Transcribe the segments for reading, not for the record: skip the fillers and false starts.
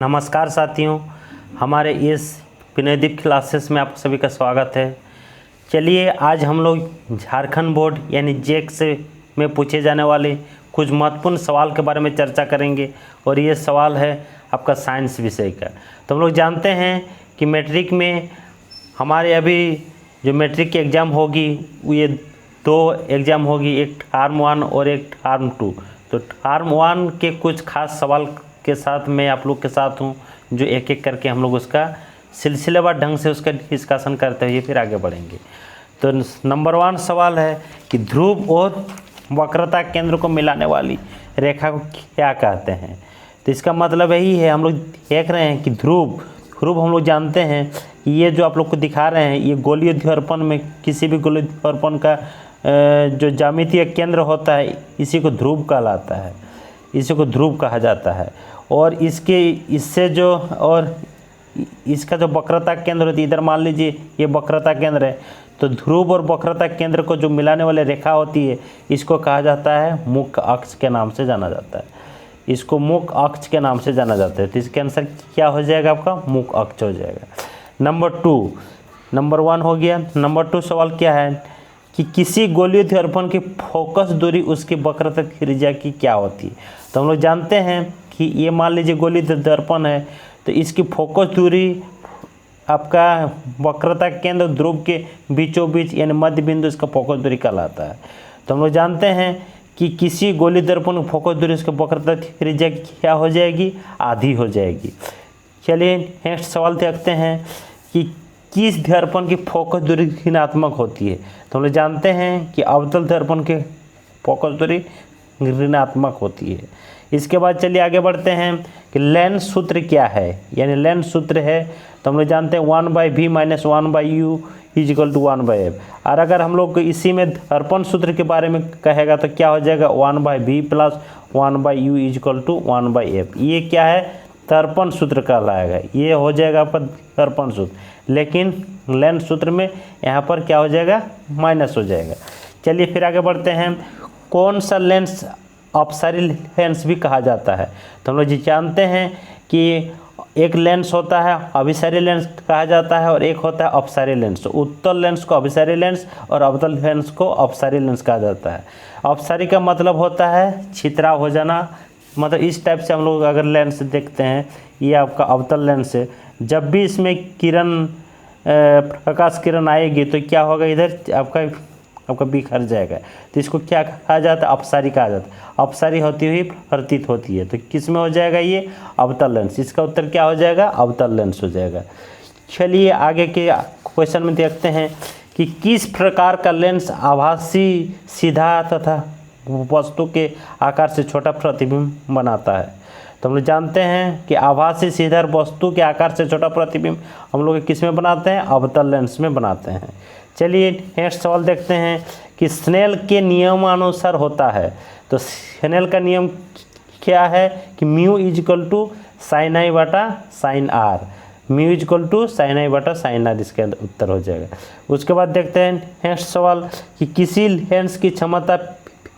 नमस्कार साथियों, हमारे इस विनयदीप क्लासेस में आप सभी का स्वागत है। चलिए आज हम लोग झारखंड बोर्ड यानी जेक से में पूछे जाने वाले कुछ महत्वपूर्ण सवाल के बारे में चर्चा करेंगे और ये सवाल है आपका साइंस विषय का। तो हम लोग जानते हैं कि मैट्रिक में हमारे अभी जो मैट्रिक की एग्ज़ाम होगी ये 2 एग्ज़ाम होगी, एक टर्म 1 और एक टर्म 2। तो टर्म 1 के कुछ खास सवाल के साथ मैं आप लोग के साथ हूँ, जो एक एक करके हम लोग उसका सिलसिलेवार ढंग से उसका डिस्कशन करते हुए फिर आगे बढ़ेंगे। तो नंबर 1 सवाल है कि ध्रुव और वक्रता केंद्र को मिलाने वाली रेखा को क्या कहते हैं। तो इसका मतलब यही है, हम लोग देख रहे हैं कि ध्रुव हम लोग जानते हैं कि ये जो आप लोग को दिखा रहे हैं ये गोलीय ध्रुवण में किसी भी गोलीय ध्रुवण का जो ज्यामितीय केंद्र होता है इसी को ध्रुव कहलाता है, इसी को ध्रुव कहा जाता है। और इसका जो वक्रता केंद्र होती है, इधर मान लीजिए ये वक्रता केंद्र है, तो ध्रुव और वक्रता केंद्र को जो मिलाने वाली रेखा होती है इसको कहा जाता है मुख्य अक्ष के नाम से जाना जाता है, इसको मुख्य अक्ष के नाम से जाना जाता है। तो इसके आंसर क्या हो जाएगा, आपका मुख्य अक्ष हो जाएगा। नंबर 1 हो गया। नंबर 2 सवाल क्या है कि किसी गोलीय ध्रुवण की फोकस दूरी उसकी वक्रता त्रिज्या की क्या होती है। तो हम लोग जानते हैं कि ये मान लीजिए गोलीय ध्रुवण है, तो इसकी फोकस दूरी आपका वक्रता केंद्र ध्रुव के बीचों बीच यानी मध्य बिंदु इसका फोकस दूरी कहलाता है। तो हम लोग जानते हैं कि किसी गोलीय ध्रुवण की फोकस दूरी उसके वक्रता त्रिज्या क्या हो जाएगी, आधी हो जाएगी। चलिए नेक्स्ट सवाल देखते हैं कि किस ध्रुवण की फोकस दूरी ऋणात्मक होती है। तो हम लोग जानते हैं कि अवतल ध्रुवण की फोकस दूरी ऋणात्मक होती है। इसके बाद चलिए आगे बढ़ते हैं कि लेंस सूत्र क्या है, यानी लेंस सूत्र है तो हम लोग जानते हैं 1/v - 1/u = 1/f। और अगर हम लोग इसी में दर्पण सूत्र के बारे में कहेगा तो क्या हो जाएगा 1/v + 1/u = 1/f। ये क्या है, दर्पण सूत्र कहलाएगा, ये हो जाएगा आपका दर्पण सूत्र। लेकिन लेंस सूत्र में यहाँ पर क्या हो जाएगा, माइनस हो जाएगा। चलिए फिर आगे बढ़ते हैं, कौन सा लेंस अपसारी लेंस भी कहा जाता है। तो हम लोग जी जानते हैं कि एक लेंस होता है अभिसारी लेंस कहा जाता है और एक होता है अपसारी लेंस। तो उत्तल लेंस को अभिसारी लेंस और अवतल लेंस को अपसारी लेंस कहा जाता है। अपसारी का मतलब होता है छितराव हो जाना, मतलब इस टाइप से हम लोग अगर लेंस देखते हैं, ये आपका अवतल लेंस है। जब भी इसमें प्रकाश किरण आएगी तो क्या होगा, इधर आपका बिखर जाएगा। तो इसको क्या कहा जाता है, अपसारी कहा जाता है। अपसारी होती हुई प्रतीत होती है, तो किस में हो जाएगा, ये अवतल लेंस। इसका उत्तर क्या हो जाएगा, अवतल लेंस हो जाएगा। चलिए आगे के क्वेश्चन में देखते हैं कि किस प्रकार का लेंस आभासी सीधा तथा वस्तु के आकार से छोटा प्रतिबिंब बनाता है। तो हम लोग जानते हैं कि आभासी सीधा वस्तु के आकार से छोटा प्रतिबिंब हम लोग किस में बनाते हैं, अवतल लेंस में बनाते हैं। चलिए नेक्स्ट सवाल देखते हैं कि स्नेल के नियमानुसार होता है। तो स्नेल का नियम क्या है कि μ = sin i / sin r, μ = sin i / sin r, इसके उत्तर हो जाएगा। उसके बाद देखते हैं नेक्स्ट सवाल कि किसी लेंस की क्षमता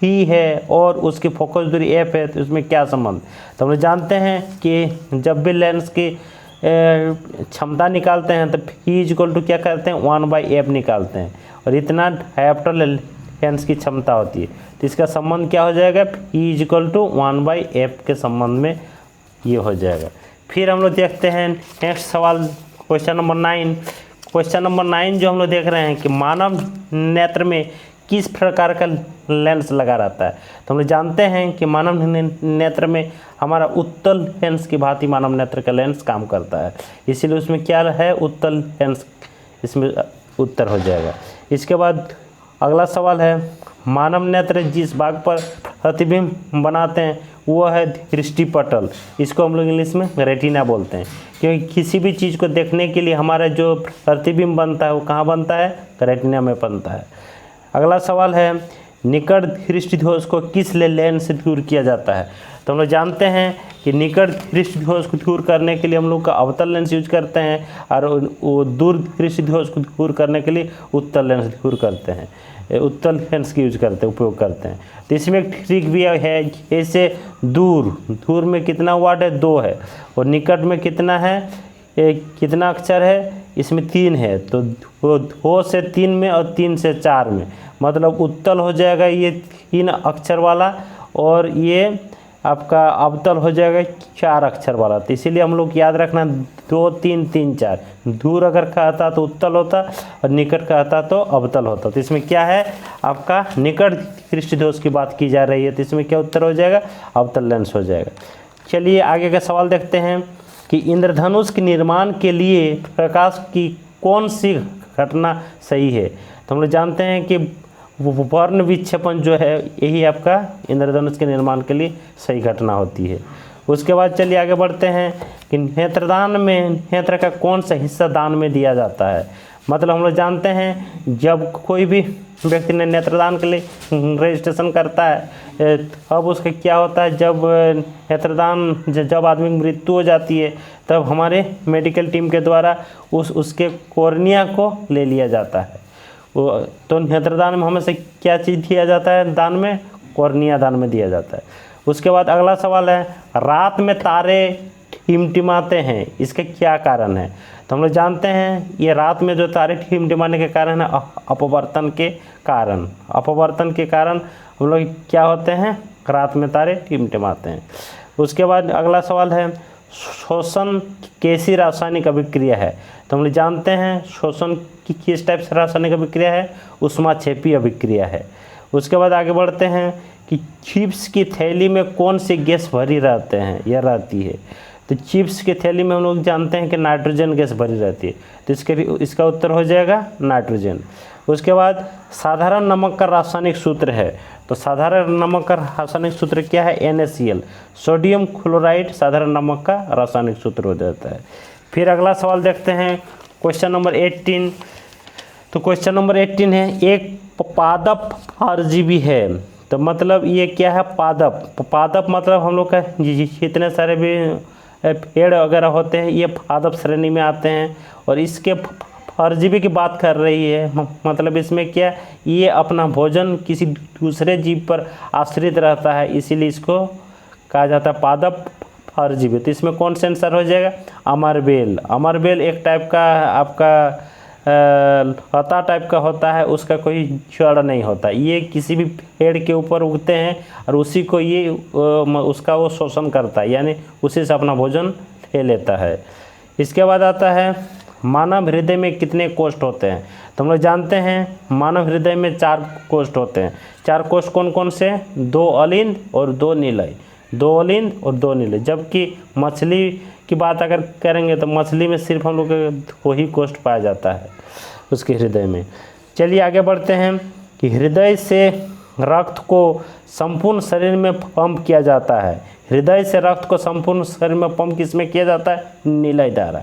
p है और उसकी फोकस दूरी f है, तो इसमें क्या संबंध। तो हम लोग जानते हैं कि जब भी लेंस की क्षमता निकालते हैं तो p क्या करते हैं, 1/f निकालते हैं, और इतना डायप्टर लेंस की क्षमता होती है। तो इसका संबंध क्या हो जाएगा, p = 1/f के संबंध में ये हो जाएगा। फिर हम लोग देखते हैं नेक्स्ट सवाल, क्वेश्चन नंबर 9। क्वेश्चन नंबर 9 जो हम लोग देख रहे हैं कि मानव नेत्र में किस प्रकार का लेंस लगा रहता है। तो हम लोग जानते हैं कि मानव नेत्र में हमारा उत्तल लेंस की भांति मानव नेत्र का लेंस काम करता है, इसीलिए उसमें क्या है, उत्तल लेंस, इसमें उत्तर हो जाएगा। इसके बाद अगला सवाल है, मानव नेत्र जिस भाग पर प्रतिबिंब बनाते हैं वो है दृष्टिपटल, इसको हम लोग इंग्लिश में रेटिना बोलते हैं, क्योंकि किसी भी चीज़ को देखने के लिए हमारा जो प्रतिबिंब बनता है वो कहाँ बनता है, रेटिना में बनता है। अगला सवाल है, निकट दृष्टि दोष को किस लेंस से दूर किया जाता है। तो हम लोग जानते हैं कि निकट दृष्टि दोष को दूर करने के लिए हम लोग का अवतल लेंस यूज करते हैं और वो दूर दृष्टि दोष को दूर करने के लिए उत्तल लेंस दूर करते हैं। उत्तल लेंस की यूज करते हैं, उपयोग करते हैं। तो इसमें एक ट्रिक भी है, जैसे दूर में कितना वर्ड है, 2 है, और निकट में कितना है, कितना अक्षर है, इसमें 3 है। तो 2 से 3 में और 3 से 4 में, मतलब उत्तल हो जाएगा ये 3 अक्षर वाला, और ये आपका अवतल हो जाएगा 4 अक्षर वाला। तो इसीलिए हम लोग याद रखना 2 3 3 4। दूर अगर कहता तो उत्तल होता, और निकट कहता तो अवतल होता। तो इसमें क्या है, आपका निकट दृष्टिदोष की बात की जा रही है, तो इसमें क्या उत्तर हो जाएगा, अवतल लेंस हो जाएगा। चलिए आगे का सवाल देखते हैं कि इंद्रधनुष के निर्माण के लिए प्रकाश की कौन सी घटना सही है। तो हम लोग जानते हैं कि वर्ण विक्षेपण जो है, यही आपका इंद्रधनुष के निर्माण के लिए सही घटना होती है। उसके बाद चलिए आगे बढ़ते हैं कि नेत्रदान में नेत्र का कौन सा हिस्सा दान में दिया जाता है। मतलब हम लोग जानते हैं जब कोई भी व्यक्ति ने नेत्रदान के लिए रजिस्ट्रेशन करता है, अब उसका क्या होता है, जब नेत्रदान जब आदमी की मृत्यु हो जाती है, तब हमारे मेडिकल टीम के द्वारा उसके कॉर्निया को ले लिया जाता है। तो नेत्रदान में हमें से क्या चीज़ दिया जाता है, दान में कॉर्निया दान में दिया जाता है। उसके बाद अगला सवाल है, रात में तारे टिमटिमाते हैं, इसके क्या कारण है। तो हम लोग जानते हैं ये रात में जो तारे टिमटिमाने के कारण है अपवर्तन के कारण। अपवर्तन के कारण हम लोग क्या होते हैं, रात में तारे टिमटिमाते हैं। उसके बाद अगला सवाल है, शोषण कैसी रासायनिक अभिक्रिया है। तो हम लोग जानते हैं शोषण की किस टाइप से रासायनिक अभिक्रिया है, ऊष्माक्षेपी अभिक्रिया है। उसके बाद आगे बढ़ते हैं कि चिप्स की थैली में कौन सी गैस भरी रहते हैं या रहती है। तो चिप्स की थैली में हम लोग जानते हैं कि नाइट्रोजन गैस भरी रहती है, तो इसका उत्तर हो जाएगा नाइट्रोजन। उसके बाद साधारण नमक का रासायनिक सूत्र है। तो साधारण नमक का रासायनिक सूत्र क्या है, NaCl, सोडियम क्लोराइड साधारण नमक का रासायनिक सूत्र हो जाता है। फिर अगला सवाल देखते हैं, क्वेश्चन नंबर 18। तो क्वेश्चन नंबर 18 है, एक पादप परजीवी है। तो मतलब ये क्या है, पादप। पादप मतलब हम लोग का जितने सारे भी पेड़ वगैरह होते हैं, ये पादप श्रेणी में आते हैं। और इसके परजीवी की बात कर रही है, मतलब इसमें क्या, ये अपना भोजन किसी दूसरे जीव पर आश्रित रहता है, इसीलिए इसको कहा जाता है पादप परजीवी। तो इसमें कौन सा आंसर हो जाएगा, अमरबेल। अमरबेल एक टाइप का आपका लता टाइप का होता है, उसका कोई जड़ नहीं होता, ये किसी भी पेड़ के ऊपर उगते हैं और उसी को ये उसका वो शोषण करता है, यानी उसी से अपना भोजन ले लेता है। इसके बाद आता है, मानव हृदय में कितने कोष्ठ होते हैं। तो हम लोग जानते हैं मानव हृदय में 4 कोष्ठ होते हैं। 4 कोष्ठ कौन कौन से, 2 अलिंद और 2 निलय। 2 अलिंद और 2 निलय। जबकि मछली की बात अगर करेंगे तो मछली में सिर्फ हम लोग को ही कोष्ठ पाया जाता है उसके हृदय में। चलिए आगे बढ़ते हैं कि हृदय से रक्त को संपूर्ण शरीर में पंप किया जाता है। हृदय से रक्त को संपूर्ण शरीर में पंप किसमें किया जाता है, निलय द्वारा।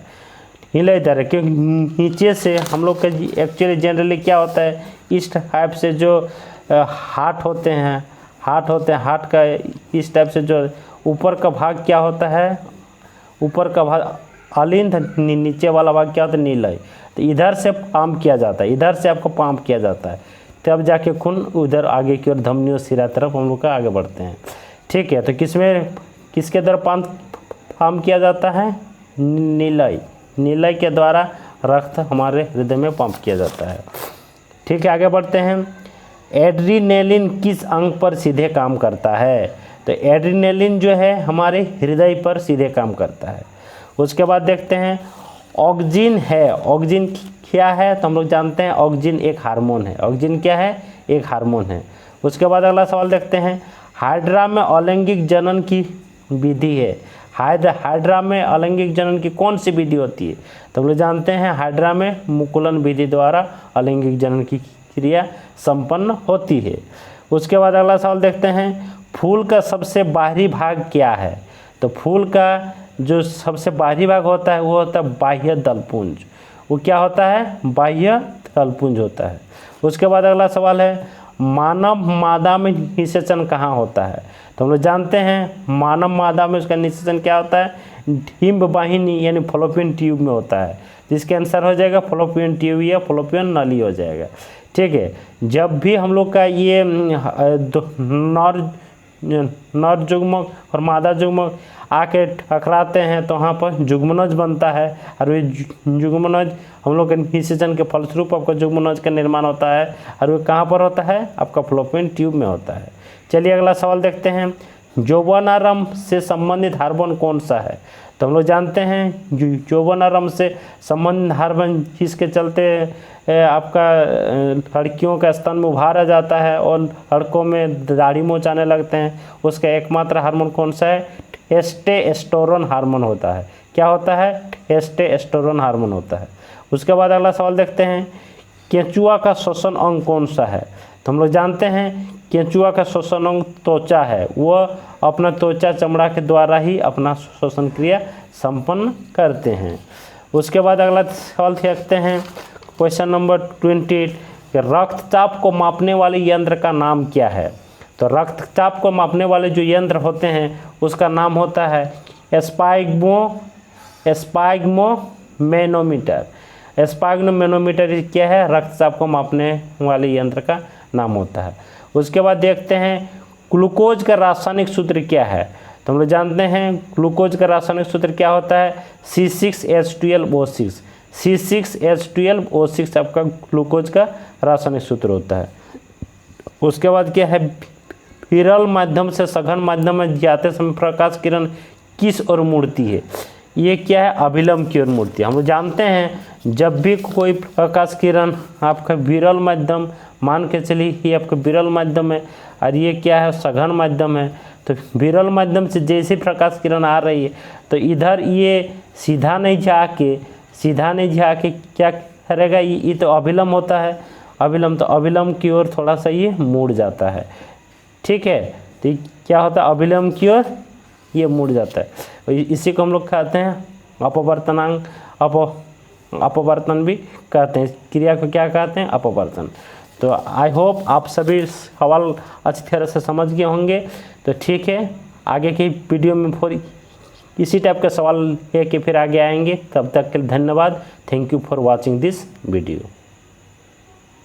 निलय द्वारा, क्योंकि नीचे से हम लोग का एक्चुअली जनरली क्या होता है, इस टाइप से जो हार्ट होते हैं, हार्ट का इस टाइप से जो ऊपर का भाग क्या होता है, ऊपर का भाग अलिंद, नीचे वाला भाग क्या होता है, निलय। तो इधर से पंप किया जाता है, इधर से आपको पंप किया जाता है, तब जाके खून उधर आगे की ओर धमनियों सिरा तरफ हम लोग का आगे बढ़ते हैं। ठीक है, तो किसके द्वारा पंप किया जाता है, निलय। निलय के द्वारा रक्त हमारे हृदय में पंप किया जाता है। ठीक है, आगे बढ़ते हैं। एड्रीनेलिन किस अंग पर सीधे काम करता है। तो एड्रीनेलिन जो है हमारे हृदय पर सीधे काम करता है। उसके बाद देखते हैं, ऑक्सिन है। ऑक्सिन क्या है, तो हम लोग जानते हैं ऑक्सिन एक हार्मोन है। ऑक्सिन क्या है, एक हार्मोन है। उसके बाद अगला सवाल देखते हैं, हाइड्रा में अलैंगिक जनन की विधि है। हाइड्रा में अलैंगिक जनन की कौन सी विधि होती है। तो हम लोग जानते हैं हाइड्रा में मुकुलन विधि द्वारा अलैंगिक जनन की क्रिया संपन्न होती है। उसके बाद अगला सवाल देखते हैं, फूल का सबसे बाहरी भाग क्या है। तो फूल का जो सबसे बाहरी भाग होता है वो होता है बाह्य दलपुंज। वो क्या होता है, बाह्य दलपुंज होता है। उसके बाद अगला सवाल है, मानव मादा में निषेचन कहाँ होता है। तो हम लोग जानते हैं मानव मादा में उसका निषेचन क्या होता है, डिम्ब वाहिनी यानी फॉलोपियन ट्यूब में होता है, जिसके आंसर हो जाएगा फॉलोपियन ट्यूब या फॉलोपियन नली हो जाएगा। ठीक है। जब भी हम लोग का ये नर जुग्मक और मादा जुग्मक आके टकराते हैं तो वहाँ पर जुग्मनज बनता है, और ये जुग्मनज हम लोग के निषेचन के फलस्वरूप आपका जुग्मनज का निर्माण होता है, और वो कहाँ पर होता है, आपका फ्लोपियन ट्यूब में होता है। चलिए अगला सवाल देखते हैं, यौवनारंभ से संबंधित हार्मोन कौन सा है? तो हम लोग जानते हैं यौवनारंभ से संबंधित हार्मोन जिसके चलते आपका लड़कियों का स्तन में उभार आ जाता है और लड़कों में दाढ़ी मूंछ आने लगते हैं, उसका एकमात्र हार्मोन कौन सा है? टेस्टोस्टेरोन हार्मोन होता है। क्या होता है? टेस्टोस्टेरोन हार्मोन होता है। उसके बाद अगला सवाल देखते हैं, केंचुआ का श्वसन अंग कौन सा है? तो हम लोग जानते हैं केंचुआ का श्वसन अंग त्वचा है, वह अपना त्वचा चमड़ा के द्वारा ही अपना श्वसन क्रिया संपन्न करते हैं। उसके बाद अगला सवाल देखते हैं, क्वेश्चन नंबर 28, रक्तचाप को मापने वाले यंत्र का नाम क्या है? तो रक्तचाप को मापने वाले जो यंत्र होते हैं उसका नाम होता है स्फाइग्मोमैनोमीटर। स्फाइग्मोमैनोमीटर क्या है? रक्तचाप को मापने वाले यंत्र का नाम होता है। उसके बाद देखते हैं ग्लूकोज का रासायनिक सूत्र क्या है? तो हम लोग जानते हैं ग्लूकोज का रासायनिक सूत्र क्या होता है? C6H12O6। C6H12O6 आपका ग्लूकोज का रासायनिक सूत्र होता है। उसके बाद क्या है, विरल माध्यम से सघन माध्यम में जाते समय प्रकाश किरण किस ओर मुड़ती है? ये क्या है? अभिलंब की ओर मुड़ती है। हम लोग जानते हैं जब भी कोई प्रकाश किरण आपका विरल माध्यम, मान के चलिए ये आपका विरल माध्यम है और ये क्या है? सघन माध्यम है। तो विरल माध्यम से जैसे प्रकाश किरण आ रही है तो इधर ये सीधा नहीं जाके क्या करेगा? ये तो अभिलंब होता है, अभिलंब, तो अभिलंब की ओर थोड़ा सा ये मुड़ जाता है। ठीक है, तो क्या होता है? अभिलंब की ओर ये मुड़ जाता है। इसी को हम लोग कहते हैं अपवर्तनांग, अपवर्तन भी कहते हैं। क्रिया को क्या कहते हैं? अपवर्तन। तो आई होप आप सभी सवाल अच्छी तरह से समझ गए होंगे। तो ठीक है, आगे की वीडियो में फिर इसी टाइप के सवाल लेके फिर आगे आएंगे। तब तक के लिए धन्यवाद। Thank you for watching this video.